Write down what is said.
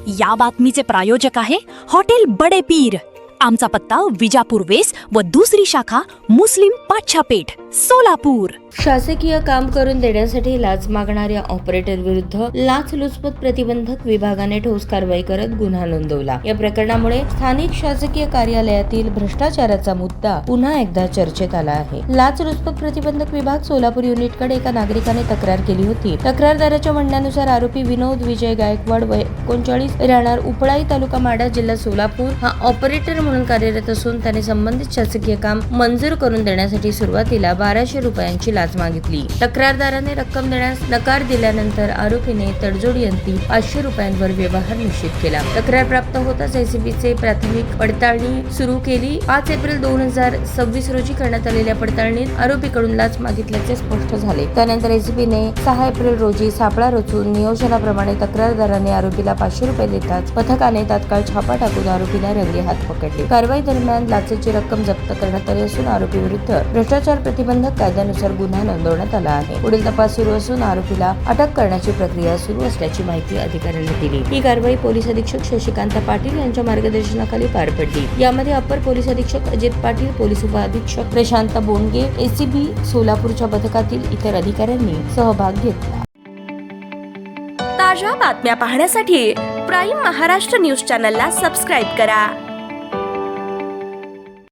या बातमीचे प्रायोजक आहे हॉटेल बडे पीर। आमचा पत्ता विजापूर वेस व दुसरी शाखा मुस्लिम पाच्छापेठ सोलापूर। शासकीय काम करून देण्यासाठी लाच मागणाऱ्या ऑपरेटर विरुद्ध लाचलुचपत प्रतिबंधक विभागाने ठोस कारवाई करत गुन्हा नोंदवला। या प्रकरणामुळे स्थानिक शासकीय कार्यालयातील भ्रष्टाचाराचा मुद्दा पुन्हा एकदा चर्चेत आला आहे। लाचलुचपत प्रतिबंधक विभाग सोलापूर युनिटकडे एका नागरिकाने तक्रार केली होती। तक्रारदाराच्या म्हणण्यानुसार आरोपी विनोद विजय गायकवाड वय 39 राहणार उपळाई तालुका माढा जिल्हा सोलापूर हा ऑपरेटर म्हणून कार्यरत असून त्याने संबंधित शासकीय काम मंजूर करून देण्यासाठी सुरुवातीला 1200 रुपयांची लाच मागितली। तक्रारदाराने रक्कम देण्यास नकार दिल्यानंतर आरोपीने तडजोडीअंती 500 रुपयांवर व्यवहार निश्चित केला। तक्रार प्राप्त होताच एसीबीचे प्राथमिक पडताळणी सुरू केली। 5 एप्रिल 2026 रोजी करण्यात आलेल्या पडताळणीत आरोपीकडून लाच मागितल्याचे स्पष्ट झाले। त्यानंतर एसीबीने 6 एप्रिल रोजी सापळा रचून नियोजनाप्रमाणे तक्रारदाराने आरोपीला 500 रुपये देताच पथकाने तात्काळ छापा टाकून आरोपीला रंगे हात पकडले। कारवाई दरम्यान लाचेची रक्कम जप्त करण्यात आली असून आरोपी विरुद्ध भ्रष्टाचार प्रतिबंधक कायद्यानुसार गुन्हा नोंदवण्यात आला आहे। पुढील तपास सुरू असून आरोपीला अटक करण्याची प्रक्रिया सुरू असल्याची माहिती अधिकाऱ्यांनी दिली। ही कारवाई पोलीस अधीक्षक शशिकांत पाटील यांच्या मार्गदर्शनाखाली पार पडली। यामध्ये अपर पोलीस अधीक्षक अजित पाटील, पोलीस उपअधीक्षक प्रशांत बोंडगे, एसीबी सोलापूरच्या पथकातील इतर अधिकाऱ्यांनी सहभाग घेतला। ताज्या बातम्या पाहण्यासाठी प्राईम महाराष्ट्र न्यूज चॅनलला सबस्क्राईब करा।